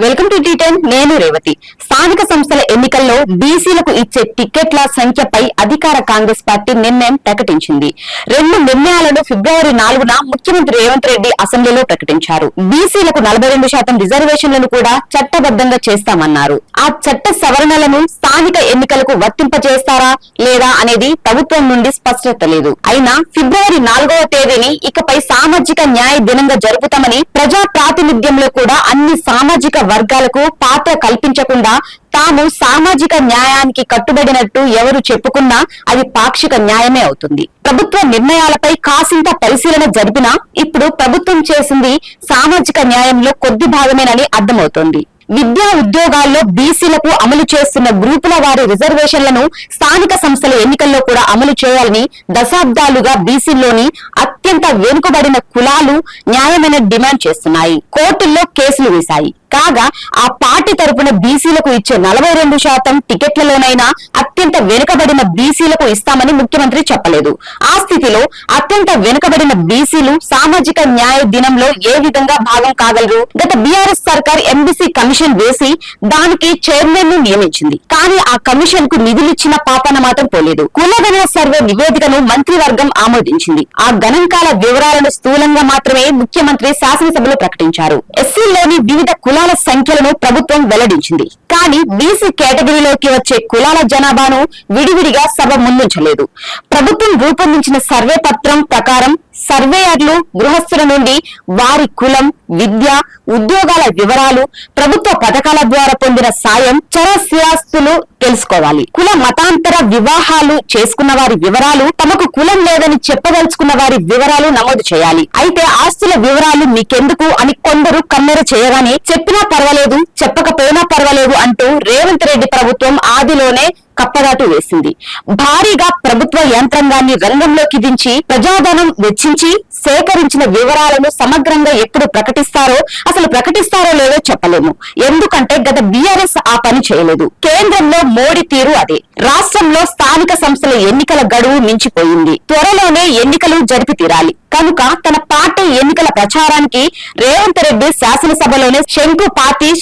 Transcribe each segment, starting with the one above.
Welcome to టీ10. నేను రేవతి. స్థానిక సంస్థల ఎన్నికల్లో బీసీలకు ఇచ్చే టికెట్ల సంఖ్యపై అధికార కాంగ్రెస్ పార్టీ నిర్ణయం ప్రకటించింది. 2 నిర్ణయాలను ఫిబ్రవరి 4న ముఖ్యమంత్రి రేవంత్ రెడ్డి అసెంబ్లీలో ప్రకటించారు. బీసీలకు 42% రిజర్వేషన్లను కూడా చట్టబద్ధంగా చేస్తామన్నారు. ఆ చట్ట సవరణలను స్థానిక ఎన్నికలకు వర్తింపజేస్తారా లేదా అనేది ప్రభుత్వం నుండి స్పష్టత లేదు. అయినా ఫిబ్రవరి 4వ తేదీని ఇకపై సామాజిక న్యాయ దినంగా జరుపుతామని, ప్రజా ప్రాతినిధ్యంలో కూడా అన్ని సామాజిక వర్గాలకు పాత్ర కల్పించకుండా తాము సామాజిక న్యాయానికి కట్టుబడినట్టు ఎవరు చెప్పుకున్నా అది పాక్షిక న్యాయమే అవుతుంది. ప్రభుత్వ నిర్ణయాలపై కాసింత పరిశీలన జరిపినా ఇప్పుడు ప్రభుత్వం చేసింది సామాజిక న్యాయంలో కొద్ది భాగమేనని అర్థమవుతోంది. విద్యా ఉద్యోగాల్లో బీసీలకు అమలు చేస్తున్న గ్రూపుల వారి రిజర్వేషన్లను స్థానిక సంస్థల ఎన్నికల్లో కూడా అమలు చేయాలని దశాబ్దాలుగా బీసీల్లోని అత్యంత వెనుకబడిన కులాలు న్యాయమైన డిమాండ్ చేస్తున్నాయి. కోర్టుల్లో కేసులు వేశాయి. కాగా ఆ పార్టీ తరపున బీసీలకు ఇచ్చే 42% టికెట్లలోనైనా అత్యంత వెనుకబడిన బీసీలకు ఇస్తామని ముఖ్యమంత్రి చెప్పలేదు. ఆ స్థితిలో అత్యంత వెనుకబడిన బీసీలు సామాజిక న్యాయ దినంలో ఏ విధంగా భాగం కాగలరు? గత బీఆర్ఎస్ సర్కార్ ఎంబీసీ కమిషన్ వేసి దానికి చైర్మన్ ను నియమించింది. కానీ ఆ కమిషన్ కు నిధులిచ్చిన పాపన మాత్రం పోలేదు. కులగణన సర్వే నివేదికను మంత్రివర్గం ఆమోదించింది. ఆ గణాంకాల వివరాలను స్థూలంగా మాత్రమే ముఖ్యమంత్రి శాసనసభలో ప్రకటించారు. ఎస్సీలోని వివిధ కులాల సంఖ్యలను ప్రభుత్వం వెల్లడించింది. కానీ బీసీ కేటగిరీలోకి వచ్చే కులాల జనాభాను విడివిడిగా సభ ముందుంచలేదు. ప్రభుత్వం రూపొందించిన సర్వే పత్రం ప్రకారం సర్వేయర్లు గృహస్థుల నుండి వారి కులం, విద్య, ఉద్యోగాల వివరాలు, ప్రభుత్వ పథకాల ద్వారా పొందిన సాయం, చరస్థిరాస్తులు తెలుసుకోవాలి. కుల మతాంతర వివాహాలు చేసుకున్న వారి వివరాలు, తమకు కులం లేదని చెప్పదలుచుకున్న వారి వివరాలు నమోదు చేయాలి. అయితే ఆస్తుల వివరాలు మీకెందుకు అని కొందరు కన్నెర చేయగానే చెప్పినా పర్వాలేదు, చెప్పకపోయినా పర్వాలేదు అంటూ రేవంత్ రెడ్డి ప్రభుత్వం ఆదిలోనే కప్పదాటు వేసింది. భారీగా ప్రభుత్వ యంత్రాంగాన్ని రంగంలోకి దించి ప్రజాధనం వెచ్చించి సేకరించిన వివరాలను సమగ్రంగా ఎప్పుడు ప్రకటిస్తారో, అసలు ప్రకటిస్తారో లేదో చెప్పలేము. ఎందుకంటే గత బీఆర్ఎస్ ఆ పని చేయలేదు. కేంద్రంలో మోడీ తీరు అదే. రాష్ట్రంలో స్థానిక సంస్థల ఎన్నికల గడువు మించిపోయింది. త్వరలోనే ఎన్నికలు జరిపి తీరాలి కనుక తన పార్టీ ఎన్నికల ప్రచారానికి రేవంత్ రెడ్డి శాసనసభలోనే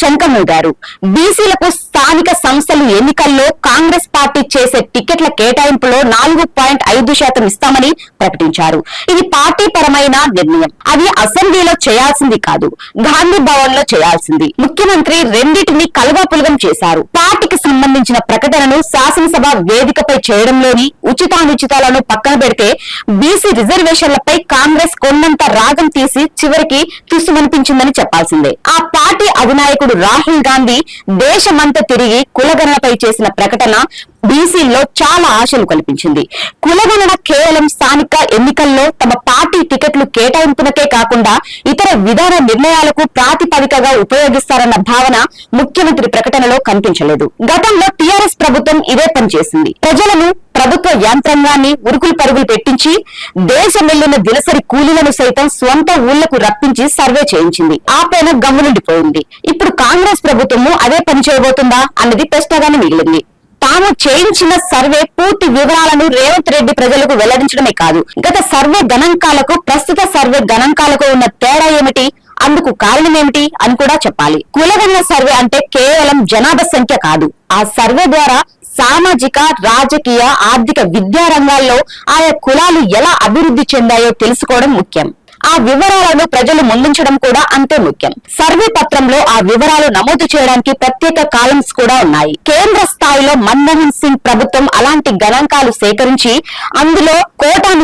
శంఖమూదారు. బీసీలకు స్థానిక సంస్థలు ఎన్నికల్లో కాంగ్రెస్ పార్టీ చేసే టికెట్ల కేటాయింపులో 4.5% ఇస్తామని ప్రకటించారు. ఇది పార్టీ పరమైన నిర్ణయం. అది అసెంబ్లీలో చేయాల్సింది కాదు, గాంధీ భవన్ లో చేయాల్సింది. ముఖ్యమంత్రి రెండింటిని కలగాపులగం చేశారు. పార్టీకి సంబంధించిన ప్రకటనను శాసనసభ వేదికపై చేయడంలోని ఉచితానుచితాలను పక్కన పెడితే బీసీ రిజర్వేషన్లపై కాంగ్రెస్ కొండంత రాగం తీసి చివరికి తుస్సుమనిపించిందని చెప్పాల్సిందే. ఆ పార్టీ అధినాయకుడు రాహుల్ గాంధీ దేశమంతా తిరిగి కులగణనపై చేసిన ప్రకటన బీసీల్లో చాలా ఆశలు కల్పించింది. కులగణన కేవలం స్థానిక ఎన్నికల్లో తమ పార్టీ టికెట్లు కేటాయింపునకే కాకుండా ఇతర విధాన నిర్ణయాలకు ప్రాతిపదికగా ఉపయోగిస్తారన్న భావన ముఖ్యమంత్రి ప్రకటనలో కనిపించలేదు. గతంలో టీఆర్ఎస్ ప్రభుత్వం ఇదే పని చేసింది. ప్రజలను, ప్రభుత్వ యంత్రాంగాన్ని ఉరుకులు పరుగులు పెట్టించి దేశం వెళ్లిన దినసరి కూలీలను సైతం స్వంత ఊళ్లకు రప్పించి సర్వే చేయించింది. ఆ పైన గమ్మునుండిపోయింది. ఇప్పుడు కాంగ్రెస్ ప్రభుత్వము అదే పని చేయబోతుందా అన్నది ప్రశ్నగానే మిగిలింది. తాము చేయించిన సర్వే పూర్తి వివరాలను రేవంత్ రెడ్డి ప్రజలకు వెల్లడించడమే కాదు, గత సర్వే గణాంకాలకు ప్రస్తుత సర్వే గణాంకాలకు ఉన్న తేడా ఏమిటి, అందుకు కారణమేమిటి అని కూడా చెప్పాలి. కులగణన సర్వే అంటే కేవలం జనాభా సంఖ్య కాదు. ఆ సర్వే ద్వారా సామాజిక, రాజకీయ, ఆర్థిక, విద్యా రంగాల్లో ఆయా కులాలు ఎలా అభివృద్ధి చెందాయో తెలుసుకోవడం ముఖ్యం. ఆ వివరాలను ప్రజలు ముందుంచడం కూడా అంతే ముఖ్యం. సర్వే పత్రంలో ఆ వివరాలు నమోదు చేయడానికి ప్రత్యేక కాలమ్స్ కూడా ఉన్నాయి. కేంద్ర స్థాయిలో మన్మోహన్ సింగ్ ప్రభుత్వం అలాంటి గణాంకాలు సేకరించి అందులో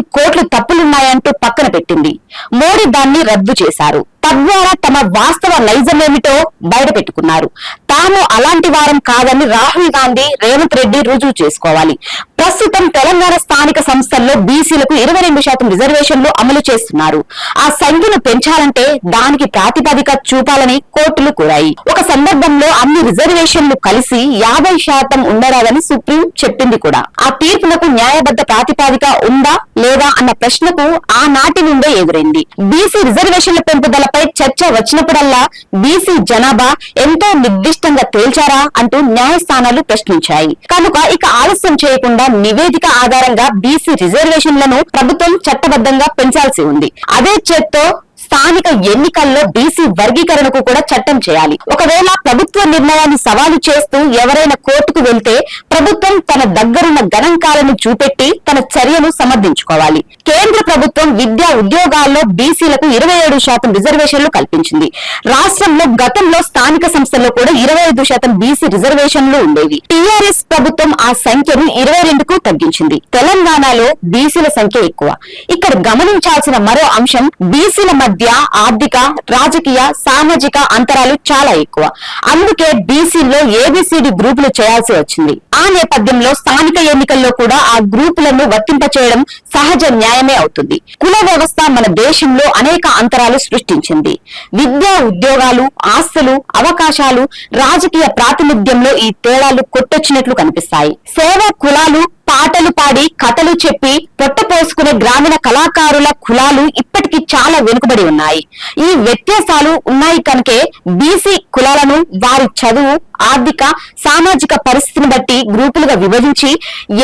కోట్లు తప్పులున్నాయంటూ పక్కన పెట్టింది. మోడీ దాన్ని రద్దు చేశారు. తద్వారా తమ వాస్తవ నైజమేమిటో బయట పెట్టుకున్నారు. తాము అలాంటి వారం కాదని రాహుల్ గాంధీ, రేవంత్ రెడ్డి రుజువు చేసుకోవాలి. ప్రస్తుతం తెలంగాణ స్థానిక సంస్థల్లో బీసీలకు 22% రిజర్వేషన్లు అమలు చేస్తున్నారు. ఆ సంఖ్యను పెంచాలంటే దానికి ప్రాతిపదిక చూపాలని కోర్టులు కోరాయి. ఒక సందర్భంలో అన్ని రిజర్వేషన్లు కలిసి 50% ఉండరాదని సుప్రీం చెప్పింది కూడా. ఆ తీర్పునకు న్యాయబద్ధ ప్రాతిపదిక ఉందా లేదా అన్న ప్రశ్నకు ఆనాటి నుండే ఎదురైంది. బీసీ రిజర్వేషన్ల పెంపుదల చర్చ వచ్చినప్పుడల్లా బీసీ జనాభా ఎంతో నిర్దిష్టంగా తేల్చారా అంటూ న్యాయస్థానాలు ప్రశ్నించాయి. కనుక ఇక ఆలస్యం చేయకుండా నివేదిక ఆధారంగా బీసీ రిజర్వేషన్లను ప్రభుత్వం చట్టబద్ధంగా పెంచాల్సి ఉంది. అదే చేత్తో స్థానిక ఎన్నికల్లో బీసీ వర్గీకరణకు కూడా చట్టం చేయాలి. ఒకవేళ ప్రభుత్వ నిర్ణయాన్ని సవాలు చేస్తూ ఎవరైనా కోర్టుకు వెళ్తే ప్రభుత్వం తన దగ్గరున్న గణాంకాలను చూపెట్టి తన చర్యను సమర్థించుకోవాలి. కేంద్ర ప్రభుత్వం విద్యా ఉద్యోగాల్లో బీసీలకు 27% రిజర్వేషన్లు కల్పించింది. రాష్ట్రంలో గతంలో స్థానిక సంస్థల్లో కూడా 25% బీసీ రిజర్వేషన్లు ఉండేవి. టీఆర్ఎస్ ప్రభుత్వం ఆ సంఖ్యను 22కు తగ్గించింది. తెలంగాణలో బీసీల సంఖ్య ఎక్కువ. ఇక్కడ గమనించాల్సిన మరో అంశం బీసీల మధ్య ఆర్థిక, రాజకీయ, సామాజిక అంతరాలు చాలా ఎక్కువ. అందుకే బీసీల్లో ఏబిసిడి గ్రూపులు చేయాల్సి వచ్చింది. ఆ నేపథ్యంలో స్థానిక ఎన్నికల్లో కూడా ఆ గ్రూపులను వర్తింపచేయడం సహజ న్యాయమే అవుతుంది. కుల వ్యవస్థ మన దేశంలో అనేక అంతరాలు సృష్టించింది. విద్యా ఉద్యోగాలు, ఆస్తులు, అవకాశాలు, రాజకీయ ప్రాతినిధ్యంలో ఈ తేడాలు కొట్టొచ్చినట్లు కనిపిస్తాయి. సేవా కులాలు పాటలు పాడి కథలు చెప్పి పొట్ట పోసుకునే గ్రామీణ కళాకారుల కులాలు ఇప్పటికీ చాలా వెనుకబడి ఉన్నాయి. ఈ వ్యత్యాసాలు ఉన్నాయి కనుకే బీసీ కులాలను వారి చదువు, ఆర్థిక, సామాజిక పరిస్థితిని బట్టి గ్రూపులుగా విభజించి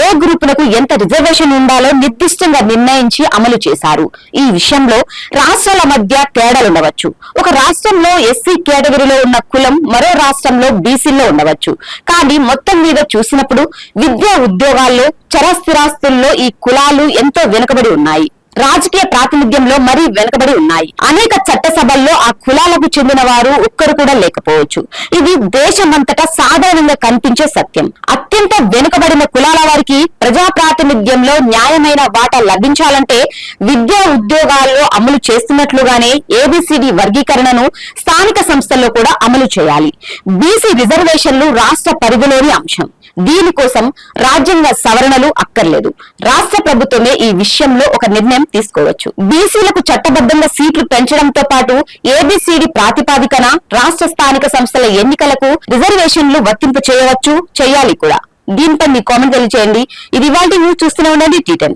ఏ గ్రూపులకు ఎంత రిజర్వేషన్ ఉండాలో నిర్దిష్టంగా నిర్ణయించి అమలు చేశారు. ఈ విషయంలో రాష్ట్రాల మధ్య తేడాలుండవచ్చు. ఒక రాష్ట్రంలో ఎస్సీ కేటగిరీలో ఉన్న కులం మరో రాష్ట్రంలో బీసీలో ఉండవచ్చు. కానీ మొత్తం మీద చూసినప్పుడు విద్యా ఉద్యోగాల్లో, చరస్థిరాస్తుల్లో ఈ కులాలు ఎంతో వెనుకబడి ఉన్నాయి. రాజకీయ ప్రాతినిధ్యంలో మరీ వెనుకబడి ఉన్నాయి. అనేక చట్టసభల్లో ఆ కులాలకు చెందిన వారు ఒక్కరు కూడా లేకపోవచ్చు. ఇది దేశమంతటా సాధారణంగా కనిపించే సత్యం. అత్యంత వెనుకబడిన కులాల వారికి ప్రజా ప్రాతినిధ్యంలో న్యాయమైన వాటా లభించాలంటే విద్యా ఉద్యోగాల్లో అమలు చేస్తున్నట్లుగానే ఏబిసిడి వర్గీకరణను స్థానిక సంస్థల్లో కూడా అమలు చేయాలి. బీసీ రిజర్వేషన్లు రాష్ట్ర పరిధిలోని అంశం. దీనికోసం రాజ్యాంగ సవరణలు అక్కర్లేదు. రాష్ట్ర ప్రభుత్వమే ఈ విషయంలో ఒక నిర్ణయం తీసుకోవచ్చు. బీసీలకు చట్టబద్ధంగా సీట్లు పెంచడంతో పాటు ఏబిసిడి ప్రాతిపాదికన రాష్ట్ర స్థానిక సంస్థల ఎన్నికలకు రిజర్వేషన్లు వర్తింపు చేయవచ్చు, చేయాలి కూడా. దీనిపై మీ కామెంట్ తెలియజేయండి. ఇది ఇవాల్టి న్యూస్. చూస్తూనే ఉండండి T10.